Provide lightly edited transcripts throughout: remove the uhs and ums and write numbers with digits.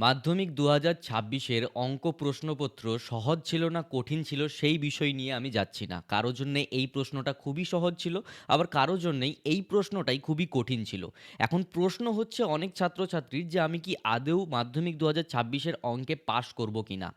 মাধ্যমিক ২০২৬-এর অঙ্ক প্রশ্নপত্র সহজ ছিল না কঠিন ছিল সেই বিষয় নিয়ে আমি যাচ্ছি না। কারো জন্যে এই প্রশ্নটা খুবই সহজ ছিল, আবার কারো জন্যেই এই প্রশ্নটাই খুবই কঠিন ছিল। এখন প্রশ্ন হচ্ছে অনেক ছাত্রছাত্রীর যে আমি কি আদৌ মাধ্যমিক ২০২৬-এর অঙ্কে পাস করব কিনা?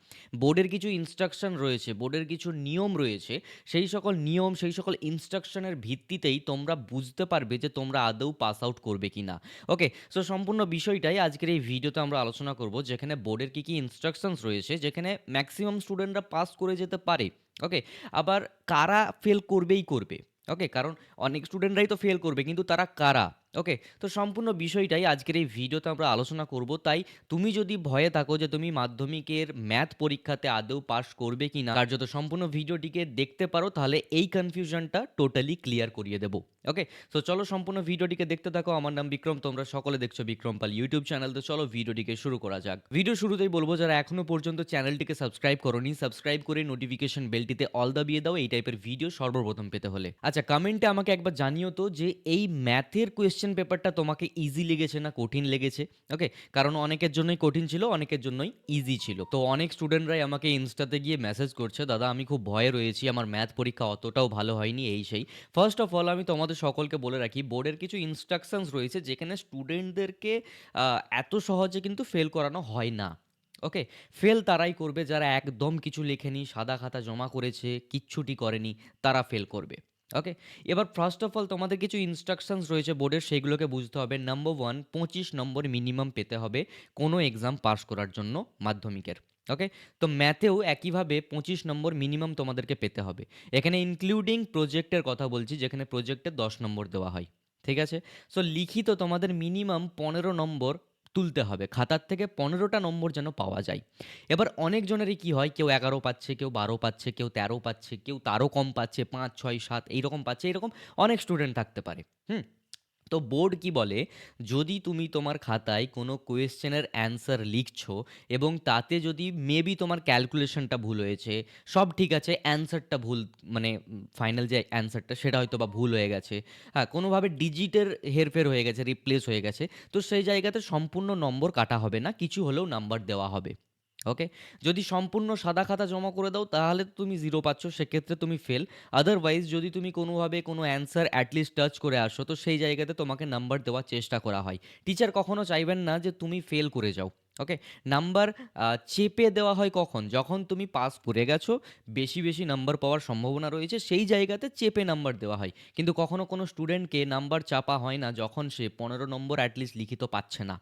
বোর্ডের কিছু ইনস্ট্রাকশন রয়েছে, বোর্ডের কিছু নিয়ম রয়েছে। সেই সকল নিয়ম, সেই সকল ইনস্ট্রাকশনের ভিত্তিতেই তোমরা বুঝতে পারবে যে তোমরা আদৌ পাস আউট করবে কিনা। ওকে, সো সম্পূর্ণ বিষয়টাই আজকের এই ভিডিওতে আমরা আলোচনা করব, যেখানে বোর্ডের কী ইনস্ট্রাকশনস রয়েছে, যেখানে ম্যাক্সিমাম স্টুডেন্টরা পাস করে যেতে পারে। ওকে, আবার কারা ফেল করবেই করবে। ওকে, কারণ অনেক স্টুডেন্টরাই তো ফেল করবে, কিন্তু তারা কারা? ওকে, তো সম্পূর্ণ বিষয়টাই আজকের এই ভিডিওতে আমরা আলোচনা করব। তাই তুমি যদি ভয়ে থাকো যে তুমি মাধ্যমিকের ম্যাথ পরীক্ষাতে আদৌ পাস করবে কি না, কার্যত সম্পূর্ণ ভিডিওটিকে দেখতে পারো, তাহলে এই কনফিউশনটা টোটালি ক্লিয়ার করিয়ে দেবো। ওকে, তো চলো সম্পূর্ণ ভিডিওটিকে দেখতে থাকো। আমার নাম বিক্রম, তোমরা সকলে দেখছো বিক্রম পাল ইউটিউব চ্যানেল। তো চলো ভিডিওটিকে শুরু করা যাক। ভিডিও শুরুতেই বলবো, যারা এখনো পর্যন্ত চ্যানেলটিকে সাবস্ক্রাইব করোনি, সাবস্ক্রাইব করে নোটিফিকেশন বেলটিতে অল দাবিয়ে দাও এই টাইপের ভিডিও সর্বপ্রথম পেতে হলে। আচ্ছা, কমেন্টে আমাকে একবার জানিও তো যে এই ম্যাথের কোয়েশ্চেন পেপারটা তোমাকে ইজি লেগেছে না কঠিন লেগেছে। ওকে, কারণ অনেকের জন্যই কঠিন ছিল, অনেকের জন্যই ইজি ছিল। তো অনেক স্টুডেন্টরাই আমাকে ইনস্টাতে গিয়ে মেসেজ করছে, দাদা আমি খুব ভয়ে রয়েছি, আমার ম্যাথ পরীক্ষা অতটাও ভালো হয়নি, এই সেই। ফার্স্ট অফ অল আমি তোমাদের সকলকে বলে রাখি, বোর্ডের কিছু ইনস্ট্রাকশনস রয়েছে যেখানে স্টুডেন্টদেরকে এত সহজে কিন্তু ফেল করানো হয় না। ওকে, ফেল তারাই করবে যারা একদম কিছু লেখেনি, সাদা খাতা জমা করেছে, কিচ্ছুটি করেনি, তারা ফেল করবে। ওকে, এবার ফার্স্ট অফ অল তোমাদের কিছু ইনস্ট্রাকশনস রয়েছে বোর্ডের, সেইগুলোকে বুঝতে হবে। নাম্বার ওয়ান, 25 নম্বর মিনিমাম পেতে হবে কোনো এক্সাম পাস করার জন্য মাধ্যমিকের। ওকে, তো ম্যাথেও একইভাবে 25 নম্বর মিনিমাম তোমাদেরকে পেতে হবে। এখানে ইনক্লুডিং প্রজেক্টের কথা বলছি, যেখানে প্রজেক্টে 10 নম্বর দেওয়া হয়। ঠিক আছে, সো লিখিত তোমাদের মিনিমাম 15 নম্বর তুলতে হবে, খাতার থেকে 15টা নম্বর যেন পাওয়া যায়। এবার অনেকজনেরই কি হয়, কেউ 11 পাচ্ছে, কেউ 12 পাচ্ছে, কেউ 13 পাচ্ছে, কেউ তারও কম পাচ্ছে, 5, 6, 7 এইরকম পাচ্ছে, এরকম অনেক স্টুডেন্ট থাকতে পারে। হুম, তো বোর্ড কি বলে, যদি তুমি তোমার খাতায় কোনো কোয়েশ্চেনের অ্যান্সার লিখছো এবং তাতে যদি মেবি তোমার ক্যালকুলেশনটা ভুল হয়েছে, সব ঠিক আছে, অ্যান্সারটা ভুল, মানে ফাইনাল যে অ্যান্সারটা সেটা হয়তো বা ভুল হয়ে গেছে, হ্যাঁ কোনোভাবে ডিজিটের হেরফের হয়ে গেছে, রিপ্লেস হয়ে গেছে, তো সেই জায়গাতে সম্পূর্ণ নম্বর কাটা হবে না, কিছু হলেও নাম্বার দেওয়া হবে। ওকে, যদি সম্পূর্ণ সাদা খাতা জমা করে দাও তাহলে তো তুমি জিরো পাচ্ছ, সেক্ষেত্রে তুমি ফেল। আদারওয়াইজ যদি তুমি কোনোভাবে কোনো অ্যান্সার অ্যাটলিস্ট টাচ করে আসো, তো সেই জায়গাতে তোমাকে নাম্বার দেওয়ার চেষ্টা করা হয়। টিচার কখনো চাইবেন না যে তুমি ফেল করে যাও। ওকে, নাম্বার চেপে দেওয়া হয় কখন, যখন তুমি পাস করে গেছো, বেশি বেশি নাম্বার পাওয়ার সম্ভাবনা রয়েছে, সেই জায়গাতে চেপে নাম্বার দেওয়া হয়। কিন্তু কখনো কোনো স্টুডেন্টকে নাম্বার চাপা হয় না যখন সে 15 নম্বর অ্যাটলিস্ট লিখিত পাচ্ছে না।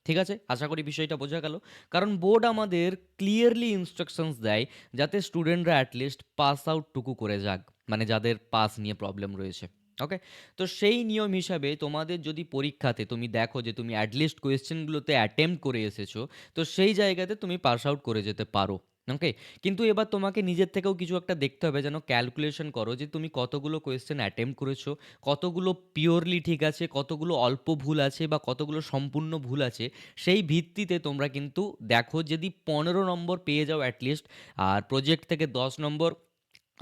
ঠিক আছে, আশা করি বিষয়টা বোঝা গেল। কারণ বোর্ড আমাদের ক্লিয়ারলি ইনস্ট্রাকশনস দেয় যাতে স্টুডেন্টরা অ্যাটলিস্ট পাস আউটটুকু করে যাক, মানে যাদের পাস নিয়ে প্রবলেম রয়েছে। ওকে, তো সেই নিয়ম হিসাবে তোমাদের যদি পরীক্ষাতে তুমি দেখো যে তুমি অ্যাটলিস্ট কোয়েশ্চেনগুলোতে অ্যাটেম্প্ট করে এসেছো, তো সেই জায়গাতে তুমি পাস আউট করে যেতে পারো। ওকে, কিন্তু এবার তোমাকে নিজের থেকেও কিছু একটা দেখতে হবে, যেন ক্যালকুলেশন করো যে তুমি কতগুলো কোয়েশ্চেন অ্যাটেম্প্ট করেছো, কতগুলো পিওরলি ঠিক আছে, কতগুলো অল্প ভুল আছে, বা কতগুলো সম্পূর্ণ ভুল আছে। সেই ভিত্তিতে তোমরা কিন্তু দেখো, যদি 15 নম্বর পেয়ে যাও অ্যাটলিস্ট, আর প্রজেক্ট থেকে 10 নম্বর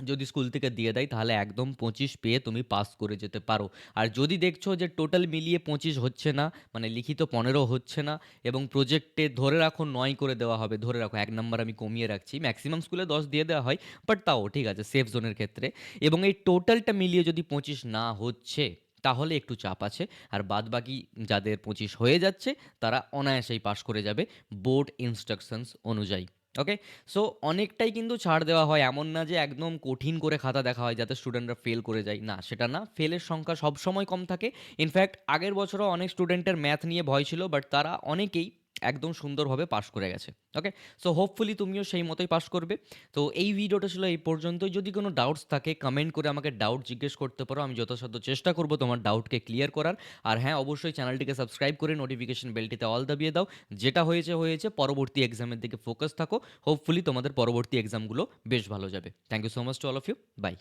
যদি স্কুল থেকে দিয়ে দেয়, তাহলে একদম 25 পেয়ে তুমি পাস করে যেতে পারো। আর যদি দেখছো যে টোটাল মিলিয়ে 25 হচ্ছে না, মানে লিখিত 15 হচ্ছে না, এবং প্রজেক্টে ধরে রাখো 9 করে দেওয়া হবে, ধরে রাখো 1 নম্বর আমি কমিয়ে রাখছি, ম্যাক্সিমাম স্কুলে 10 দিয়ে দেওয়া হয়, বাট তাও ঠিক আছে সেফ জোনের ক্ষেত্রে, এবং এই টোটালটা মিলিয়ে যদি 25 না হচ্ছে, তাহলে একটু চাপ আছে। আর বাদ বাকি যাদের 25 হয়ে যাচ্ছে, তারা অনায়াসেই পাস করে যাবে বোর্ড ইনস্ট্রাকশনস অনুযায়ী। ওকে, সো অনেকটাই কিন্তু ছাড় দেওয়া হয়, এমন না যে একদম কঠিন করে খাতা দেখা হয় যাতে স্টুডেন্টরা ফেল করে যায়, না সেটা না, ফেলের সংখ্যা সবসময় কম থাকে। ইনফ্যাক্ট আগের বছরও অনেক স্টুডেন্টের ম্যাথ নিয়ে ভয় ছিল, বাট তারা অনেকেই একদম সুন্দরভাবে পাশ করে গেছে। ওকে, সো হোপফুলি তুমিও সেই মতোই পাশ করবে। তো এই ভিডিওটা ছিল এই পর্যন্তই। যদি কোনো ডাউটস থাকে কমেন্ট করে আমাকে ডাউট জিজ্ঞেস করতে পারো, আমি যথাসাধ্য চেষ্টা করব তোমার ডাউটকে ক্লিয়ার করার। আর হ্যাঁ, অবশ্যই চ্যানেলটিকে সাবস্ক্রাইব করে নোটিফিকেশন বেলটিতে অল দাবিয়ে দাও। যেটা হয়েছে হয়েছে, পরবর্তী এক্সামের দিকে ফোকাস থাকো। হোপফুলি তোমাদের পরবর্তী এক্সামগুলো বেশ ভালো যাবে। Thank you so much to all of you, by.